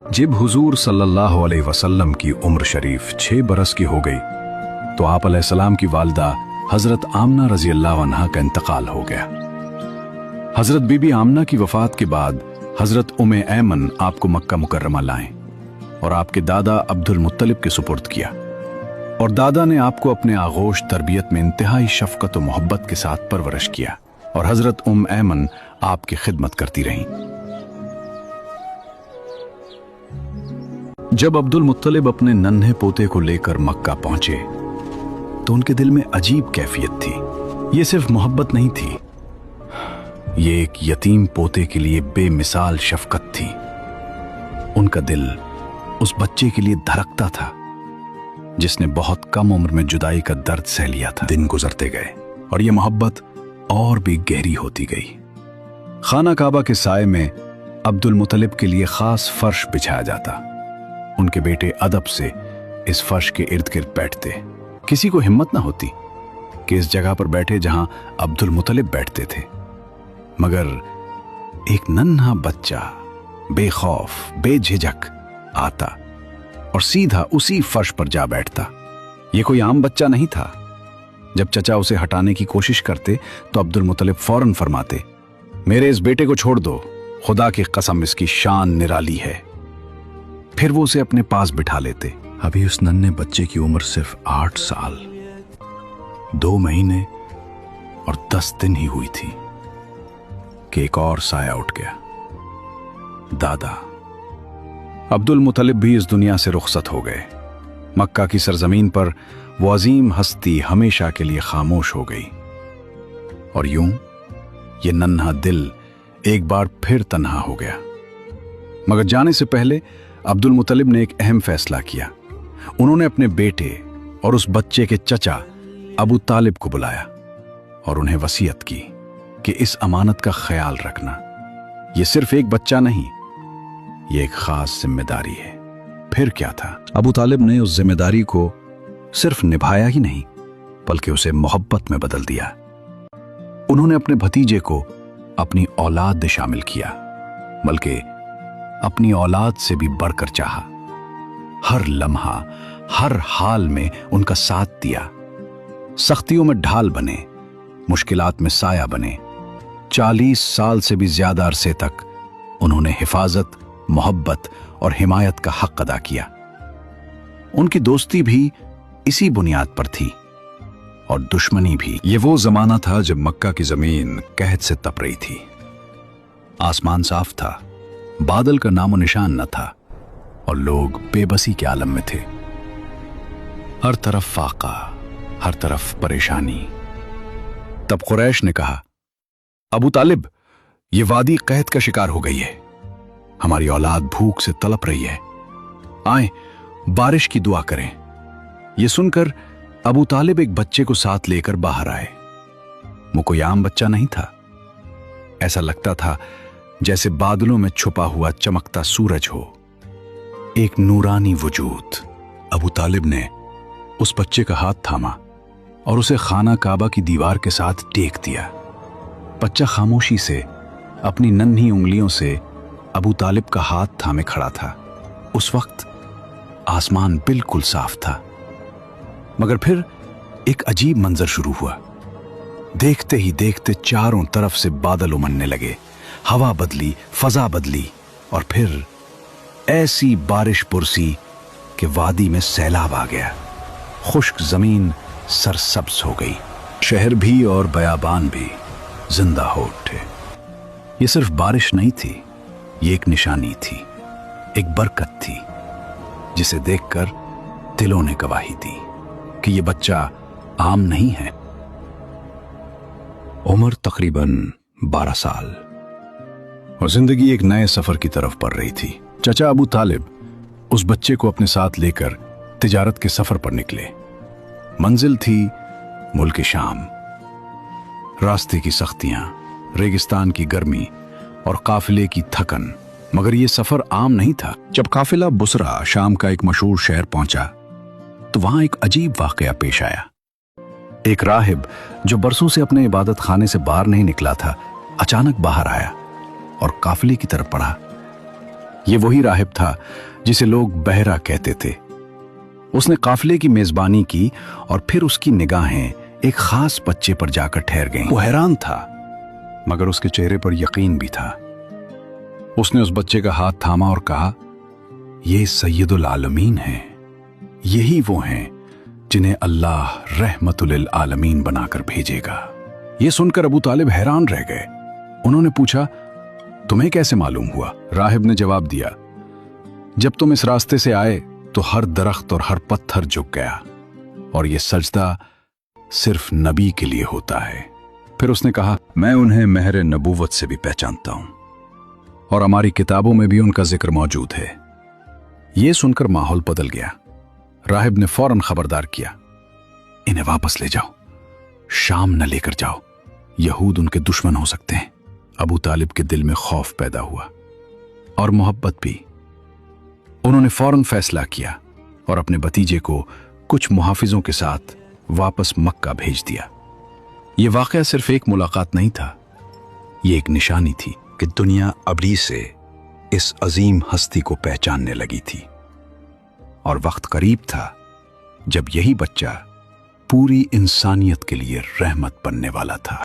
जब हुजूर सल्लल्लाहु अलैहि वसल्लम की उम्र शरीफ 6 बरस की हो गई तो आप अलैहिस्सलाम की वालिदा हजरत आमना रजी अल्लाह अन्हा का इंतकाल हो गया। हजरत बीबी आमना की वफात के बाद हजरत उम्मे ऐमन आपको मक्का मुकर्रमा लाएं और आपके दादा अब्दुल मुत्तलिब के सुपुर्द किया, और दादा ने आपको अपने आगोश तरबियत में इंतहाई शफकत और मोहब्बत के साथ परवरिश किया और हजरत ऐमन आपकी खिदमत करती रहीं। जब अब्दुल मुत्तलिब अपने नन्हे पोते को लेकर मक्का पहुंचे तो उनके दिल में अजीब कैफियत थी। ये सिर्फ मोहब्बत नहीं थी, ये एक यतीम पोते के लिए बेमिसाल शफकत थी। उनका दिल उस बच्चे के लिए धड़कता था जिसने बहुत कम उम्र में जुदाई का दर्द सह लिया था। दिन गुजरते गए और ये मोहब्बत और भी गहरी होती गई। खाना काबा के साए में अब्दुल मुत्तलिब के लिए खास फर्श बिछाया जाता। उनके बेटे अदब से इस फर्श के इर्द गिर्द बैठते। किसी को हिम्मत ना होती कि इस जगह पर बैठे जहां अब्दुल मुत्तलिब बैठते थे, मगर एक नन्हा बच्चा बेखौफ बेझिझक आता और सीधा उसी फर्श पर जा बैठता। ये कोई आम बच्चा नहीं था। जब चचा उसे हटाने की कोशिश करते तो अब्दुल मुत्तलिब फौरन फरमाते, मेरे इस बेटे को छोड़ दो, खुदा की कसम इसकी शान निराली है। फिर वो उसे अपने पास बिठा लेते। अभी उस नन्हे बच्चे की उम्र सिर्फ 8 साल 2 महीने और 10 दिन ही हुई थी कि एक और साया उठ गया, दादा। अब्दुल मुत्तलिब भी इस दुनिया से रुखसत हो गए। मक्का की सरजमीन पर वो अजीम हस्ती हमेशा के लिए खामोश हो गई, और यूं ये नन्हा दिल एक बार फिर तन्हा हो गया। मगर जाने से पहले अब्दुल मुत्तलिब ने एक अहम फैसला किया। उन्होंने अपने बेटे और उस बच्चे के चचा अबू तालिब को बुलाया और उन्हें वसीयत की कि इस अमानत का ख्याल रखना। यह सिर्फ एक बच्चा नहीं, यह एक खास जिम्मेदारी है। फिर क्या था, अबू तालिब ने उस जिम्मेदारी को सिर्फ निभाया ही नहीं बल्कि उसे मोहब्बत में बदल दिया। उन्होंने अपने भतीजे को अपनी औलाद में शामिल किया, बल्कि अपनी औलाद से भी बढ़कर चाहा। हर लम्हा हर हाल में उनका साथ दिया। सख्तियों में ढाल बने, मुश्किलात में साया बने। 40 साल से भी ज्यादा अरसे तक उन्होंने हिफाजत, मोहब्बत और हिमायत का हक अदा किया। उनकी दोस्ती भी इसी बुनियाद पर थी और दुश्मनी भी। ये वो जमाना था जब मक्का की जमीन कहत से तप रही थी। आसमान साफ था, बादल का नामो निशान न था और लोग बेबसी के आलम में थे। हर तरफ फाका, हर तरफ परेशानी। तब कुरैश ने कहा, अबू तालिब, ये वादी कहत का शिकार हो गई है। हमारी औलाद भूख से तड़प रही है। आए बारिश की दुआ करें। यह सुनकर अबू तालिब एक बच्चे को साथ लेकर बाहर आए। वो कोई आम बच्चा नहीं था। ऐसा लगता था जैसे बादलों में छुपा हुआ चमकता सूरज हो, एक नूरानी वजूद। अबू तालिब ने उस बच्चे का हाथ थामा और उसे खाना काबा की दीवार के साथ टेक दिया। बच्चा खामोशी से अपनी नन्ही उंगलियों से अबू तालिब का हाथ थामे खड़ा था। उस वक्त आसमान बिल्कुल साफ था, मगर फिर एक अजीब मंजर शुरू हुआ। देखते ही देखते चारों तरफ से बादल उमड़ने लगे, हवा बदली, फजा बदली, और फिर ऐसी बारिश पुरसी कि वादी में सैलाब आ गया। खुश्क जमीन सरसब्ज हो गई। शहर भी और बयाबान भी जिंदा हो उठे। ये सिर्फ बारिश नहीं थी, ये एक निशानी थी, एक बरकत थी, जिसे देखकर दिलों ने गवाही दी कि ये बच्चा आम नहीं है। उम्र तकरीबन 12 साल और जिंदगी एक नए सफर की तरफ बढ़ रही थी। चचा अबू तालिब उस बच्चे को अपने साथ लेकर तिजारत के सफर पर निकले। मंजिल थी मुल्क शाम। रास्ते की सख्तियां, रेगिस्तान की गर्मी और काफिले की थकन, मगर यह सफर आम नहीं था। जब काफिला बुसरा, शाम का एक मशहूर शहर पहुंचा तो वहां एक अजीब वाकया पेश आया। एक राहिब जो बरसों से अपने इबादत खाने से बाहर नहीं निकला था, अचानक बाहर आया और काफिले की तरफ बढ़ा। ये वही राहिब था जिसे लोग बहरा कहते थे। उसने काफिले की मेजबानी की और फिर उसकी निगाहें एक खास बच्चे पर जाकर ठहर गईं। वो हैरान था, मगर उसके चेहरे पर यकीन भी था। उसने उस बच्चे का हाथ थामा और कहा, ये सैयदुल आलमीन हैं। यही वो हैं जिन्हें अल्लाह रहमतुल आलमीन बनाकर भेजेगा। ये सुनकर अबू तालिब हैरान रह गए। उन्होंने पूछा, तुम्हें कैसे मालूम हुआ? राहिब ने जवाब दिया, जब तुम इस रास्ते से आए तो हर दरख्त और हर पत्थर झुक गया, और यह सजदा सिर्फ नबी के लिए होता है। फिर उसने कहा, मैं उन्हें महर नबूवत से भी पहचानता हूं, और हमारी किताबों में भी उनका जिक्र मौजूद है। यह सुनकर माहौल बदल गया। राहिब ने फौरन खबरदार किया, इन्हें वापस ले जाओ, शाम न लेकर जाओ, यहूद उनके दुश्मन हो सकते हैं। अबू तालिब के दिल में खौफ पैदा हुआ और मोहब्बत भी। उन्होंने फौरन फैसला किया और अपने भतीजे को कुछ मुहाफिजों के साथ वापस मक्का भेज दिया। यह वाकया सिर्फ एक मुलाकात नहीं था, यह एक निशानी थी कि दुनिया अबरी से इस अजीम हस्ती को पहचानने लगी थी, और वक्त करीब था जब यही बच्चा पूरी इंसानियत के लिए रहमत बनने वाला था।